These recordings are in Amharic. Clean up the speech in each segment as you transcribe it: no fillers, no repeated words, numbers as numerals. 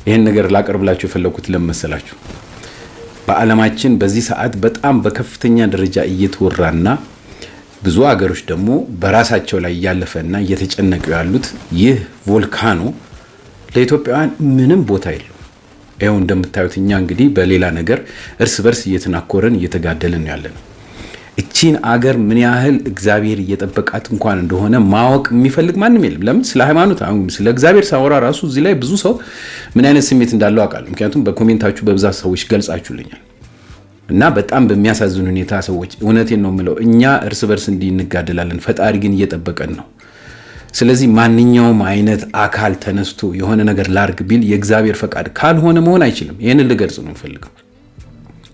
ይሄን ነገር ላቀርብላችሁ የፈለኩት ለመሰላችሁ በዓለማችን በዚህ ሰዓት በጣም በከፍተኛ ደረጃ እየተወራና ብዙ ሀገሮች ደግሞ በራሳቸው ላይ ያለፈና እየተጨነቁ ያሉት ይህ ቮልካኖ ለኢትዮጵያውያን ምንም ቦታ የለው። ይሄው እንደምታዩት እኛ እንግዲህ በሌላ ነገር እርስ በርስ እየተናኮረን እየተጋደልን ያለነው እቺን አገር ምን ያህል እግዚአብሔር እየጠበቃት እንኳን እንደሆነ ማወቅ የሚፈልግ ማንም የለም። ለምን ስለ ሃይማኖት ስለ እግዚአብሔር ሳወራ ራሱ እዚህ ላይ ብዙ ሰው ምን አይነት ስሜት እንዳለው አውቃለሁ። ምክንያቱም በኮሜንታችሁ በብዛት ሰዎች ገልጻችሁልኛል እና በጣም በሚያሳዝን ሁኔታ ሰዎች እውነቴን ነው የምለው እኛ እርስ በርስ እንጋደላለን፣ ፈጣሪ ግን እየጠበቀን ነው። ስለዚህ ማንኛውም አይነት አካል ተነስቶ የሆነ ነገር ላርግ ቢል የእግዚአብሔር ፈቃድ ካልሆነ መሆን አይችልም። ይሄንን ልገልጽ ነው የምፈልገው።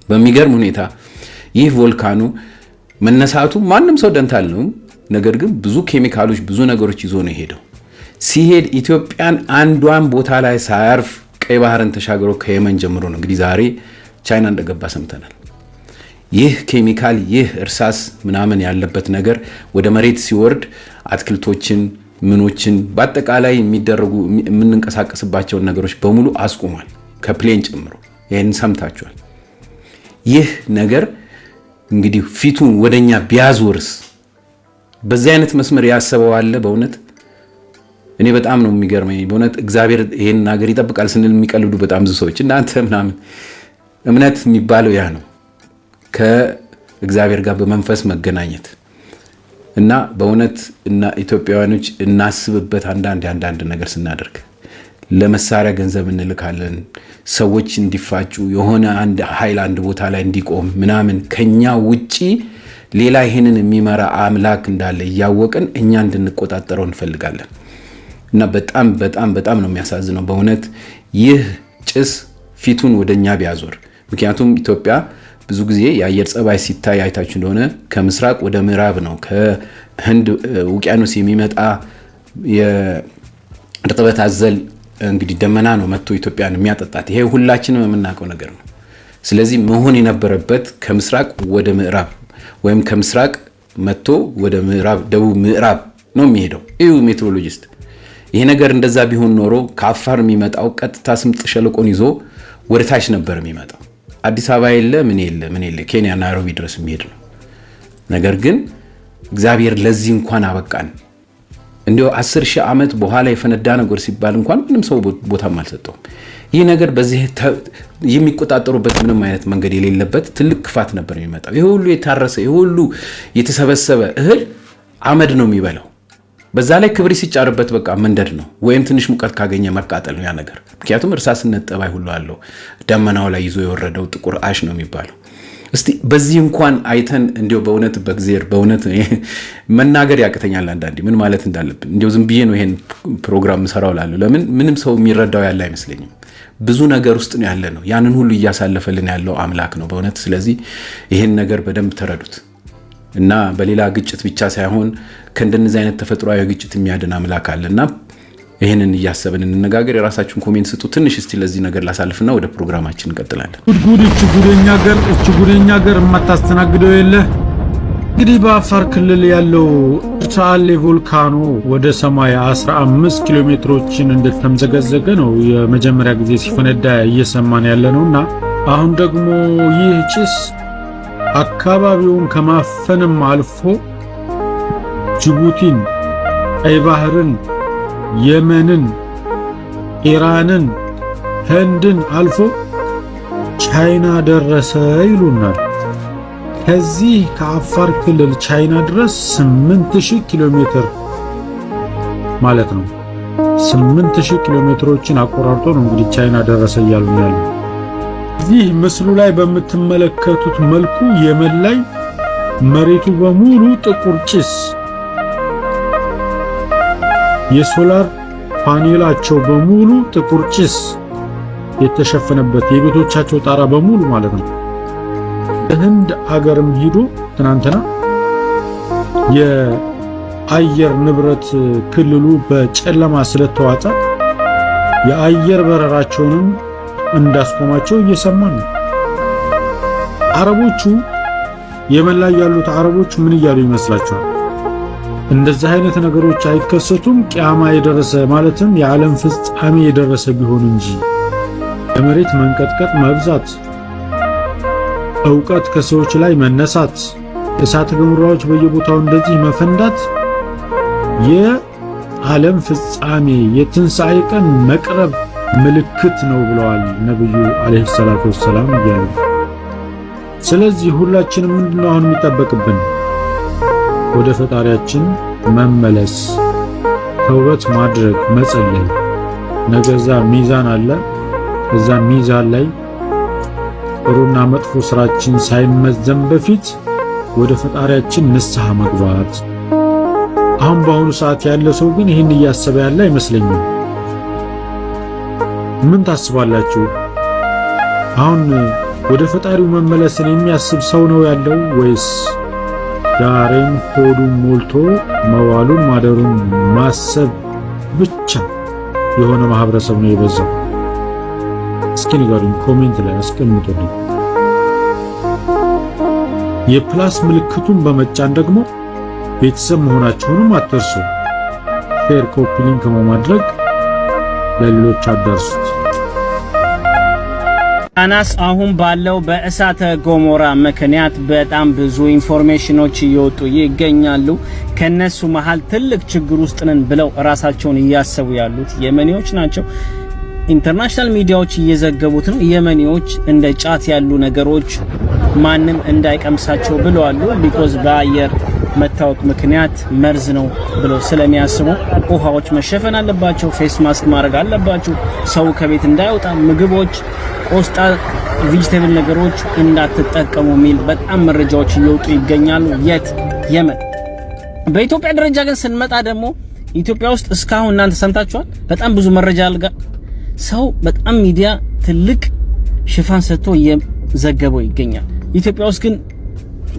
በሚገርም ሁኔታ ይህ ቮልካኖ መነሳቱ ማንም ሰው ደንታል ነው። ነገር ግን ብዙ ኬሚካሎች ብዙ ነገሮች ይዞ ነው ሄደው ሲሄድ ኢትዮጵያን አንዷን ቦታ ላይ ሳያርፍ ቀይ ባህርን ተሻግሮ ከየመን ጀምሮ ነው እንግዲህ ዛሬ ቻይና እንደገባ ሰምተናል። ይህ ኬሚካል ይህ እርሳስ ምናምን ያለበት ነገር ወደ መሬት ሲወርድ አትክልቶችን ምኖችን በአጠቃላይ የሚደረጉ የምንንቀሳቀስባቸውን ነገሮች በሙሉ አስቆሟል፣ ከፕሌን ጨምሮ። ይሄን ሰምታችኋል። ይህ ነገር እንግዲህ ፊቱን ወደኛ ቢያዞርስ በዚህ አይነት መስመር ያሰበው አለ? በእውነት እኔ በጣም ነው የሚገርመኝ። በእውነት እግዚአብሔር ይሄን ነገር ይጠብቃል ስንል የሚቀልዱ በጣም ብዙ ሰዎች እናንተ ምናምን እምነት የሚባለው ያ ነው፣ ከእግዚአብሔር ጋር በመንፈስ መገናኘት እና በእውነት እና ኢትዮጵያውያኖች እናስብበት። አንዳንድ ነገር ስናደርግ ለመሳሪያ ገንዘብ እንልካለን፣ ሰዎች እንዲፋጩ የሆነ አንድ ኃይል አንድ ቦታ ላይ እንዲቆም ምናምን ከኛ ውጪ ሌላ ይሄንን የሚመራ አምላክ እንዳለ እያወቅን እኛ እንድንቆጣጠረው እንፈልጋለን። እና በጣም ነው የሚያሳዝነው በእውነት ይህ ጭስ ፊቱን ወደኛ ቢያዞር። ምክንያቱም ኢትዮጵያ ብዙ ጊዜ የአየር ጸባይ ሲታይ አይታችሁ እንደሆነ ከምስራቅ ወደ ምዕራብ ነው፣ ከህንድ ውቅያኖስ የሚመጣ የእርጥበት አዘል እንግዲህ ደመና ነው መጥቶ ኢትዮጵያን የሚያጠጣት። ይሄ ሁላችንም የምናውቀው ነገር ነው። ስለዚህ መሆን የነበረበት ከምስራቅ ወደ ምዕራብ ወይም ከምስራቅ መጥቶ ወደ ምዕራብ ደቡብ ምዕራብ ነው የሚሄደው። እዩ ሜትሮሎጂስት፣ ይሄ ነገር እንደዛ ቢሆን ኖሮ ከአፋር የሚመጣው ቀጥታ ስምጥ ሸለቆን ይዞ ወደ ታች ነበር የሚመጣው። አዲስ አበባ የለ ምን የለ ኬንያ ናይሮቢ ድረስ የሚሄድ ነው። ነገር ግን እግዚአብሔር ለዚህ እንኳን አበቃን። እንዲያው 10,000 ዓመት በኋላ የፈነዳ ነገር ሲባል እንኳን ምንም ሰው ቦታም አልሰጠውም። ይህ ነገር በዚህ የሚቆጣጠሩበት ምንም አይነት መንገድ የሌለበት ትልቅ ክፋት ነበር የሚመጣው። ይሄ ሁሉ የታረሰ ይሄ ሁሉ የተሰበሰበ እህል አመድ ነው የሚበላው። በዛ ላይ ክብሪ ሲጫርበት በቃ መንደድ ነው፣ ወይም ትንሽ ሙቀት ካገኘ መቃጠል ነው ያ ነገር። ምክንያቱም እርሳስነት ጠባይ ሁሉ አለው። ደመናው ላይ ይዞ የወረደው ጥቁር አሽ ነው የሚባለው። እስቲ በዚህ እንኳን አይተን እንዲያው በእውነት በእግዚአብሔር በእውነት መናገር ያቅተኛል አንዳንዴ ምን ማለት እንዳለብን። እንዲያው ዝም ብዬ ነው ይሄን ፕሮግራም ሰራው ላለው። ለምን ምንም ሰው የሚረዳው ያለ አይመስለኝም። ብዙ ነገር ውስጥ ነው ያለ ነው። ያንን ሁሉ እያሳለፈልን ያለው አምላክ ነው በእውነት። ስለዚህ ይሄን ነገር በደንብ ተረዱት እና በሌላ ግጭት ብቻ ሳይሆን ከእንደነዚህ አይነት ተፈጥሯዊ ግጭት የሚያድን አምላክ አለና ይሄንን እያሰብን እንነጋገር። የራሳችሁን ኮሜንት ስጡ። ትንሽ እስቲ ለዚህ ነገር ላሳልፍና ወደ ፕሮግራማችን እንቀጥላለን። ጉደኛ ገር የማታስተናግደው የለ። እንግዲህ በአፋር ክልል ያለው ቻሌ ቮልካኖ ወደ ሰማይ 15 ኪሎ ሜትሮችን እንደተምዘገዘገ ነው የመጀመሪያ ጊዜ ሲፈነዳ እየሰማን ያለነውና አሁን ደግሞ ይህ ጭስ አካባቢውን ከማፈንም አልፎ ጅቡቲን፣ ቀይ ባህርን፣ የመንን፣ ኢራንን፣ ህንድን አልፎ ቻይና ደረሰ ይሉናል። ከዚህ ከአፋር ክልል ቻይና ድረስ 8000 ኪሎ ሜትር ማለት ነው። 8000 ኪሎ ሜትሮችን አቆራርጦ ነው እንግዲህ ቻይና ደረሰ እያሉ ያለው። እዚህ ምስሉ ላይ በምትመለከቱት መልኩ የመን ላይ መሬቱ በሙሉ ጥቁር ጭስ፣ የሶላር ፓኔላቸው በሙሉ ጥቁር ጭስ የተሸፈነበት የቤቶቻቸው ጣራ በሙሉ ማለት ነው። ህንድ አገርም ሂዶ ትናንትና የአየር ንብረት ክልሉ በጨለማ ስለተዋጠ የአየር በረራቸውንም እንዳስቆማቸው እየሰማን ነው። አረቦቹ የመን ላይ ያሉት አረቦች ምን እያሉ ይመስላችኋል? እንደዚህ አይነት ነገሮች አይከሰቱም ቂያማ የደረሰ ማለትም የዓለም ፍጻሜ የደረሰ ቢሆን እንጂ የመሬት መንቀጥቀጥ መብዛት፣ ዕውቀት ከሰዎች ላይ መነሳት፣ እሳተ ገሞራዎች በየቦታው እንደዚህ መፈንዳት የዓለም ፍጻሜ የትንሣኤ ቀን መቅረብ ምልክት ነው ብለዋል ነብዩ አለይሂ ሰላቱ ወሰላም ይላሉ። ስለዚህ ሁላችንም ምንድነው አሁን የሚጠበቅብን? ወደ ፈጣሪያችን መመለስ፣ ተውበት ማድረግ፣ መጸለይ። ነገዛ ሚዛን አለ። እዛ ሚዛን ላይ ጥሩና መጥፎ ስራችን ሳይመዘን በፊት ወደ ፈጣሪያችን ንስሐ መግባት። አሁን በአሁኑ ሰዓት ያለ ሰው ግን ይህን እያሰበ ያለ አይመስለኝም። ምን ታስባላችሁ? አሁን ወደ ፈጣሪው መመለስን የሚያስብ ሰው ነው ያለው ወይስ ዛሬም ሆዱን ሞልቶ መዋሉን ማደሩን ማሰብ ብቻ የሆነ ማህበረሰብ ነው የበዛው? እስኪ ንገሩኝ፣ ኮሜንት ላይ አስቀምጡልኝ። የፕላስ ምልክቱን በመጫን ደግሞ ቤተሰብ መሆናችሁንም አትርሱ። ሼር፣ ኮፒ ሊንክ በማድረግ ለሌሎች አዳርሱት። አናስ አሁን ባለው በእሳተ ገሞራ ምክንያት በጣም ብዙ ኢንፎርሜሽኖች እየወጡ ይገኛሉ። ከነሱ መሃል ትልቅ ችግር ውስጥ ነን ብለው ራሳቸውን እያሰቡ ያሉት የመኒዎች ናቸው። ኢንተርናሽናል ሚዲያዎች እየዘገቡት ነው። የመኒዎች እንደ ጫት ያሉ ነገሮች ማንም እንዳይቀምሳቸው ብለዋል። ቢኮዝ በአየር መታወቅ ምክንያት መርዝ ነው ብለው ስለሚያስቡ ውሃዎች መሸፈን አለባቸው፣ ፌስ ማስክ ማድረግ አለባቸው፣ ሰው ከቤት እንዳይወጣ፣ ምግቦች፣ ቆስጣ፣ ቬጂቴብል ነገሮች እንዳትጠቀሙ የሚል በጣም መረጃዎች እየወጡ ይገኛሉ። የት? የመን። በኢትዮጵያ ደረጃ ግን ስንመጣ ደግሞ ኢትዮጵያ ውስጥ እስካሁን እናንተ ሰምታችኋል፣ በጣም ብዙ መረጃ አልጋ ሰው በጣም ሚዲያ ትልቅ ሽፋን ሰጥቶ እየዘገበው ይገኛል። ኢትዮጵያ ውስጥ ግን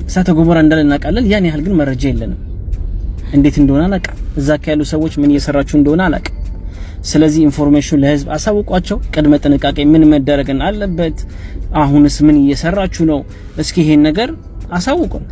እሳተ ገሞራ እንዳለ እናውቃለን። ያን ያህል ግን መረጃ የለንም። እንዴት እንደሆነ አላውቅም። እዛ ያሉ ሰዎች ምን እየሰራችሁ እንደሆነ አላውቅም። ስለዚህ ኢንፎርሜሽን ለህዝብ አሳውቋቸው። ቅድመ ጥንቃቄ ምን መደረግ አለበት? አሁንስ ምን እየሰራችሁ ነው? እስኪ ይሄን ነገር አሳውቁን።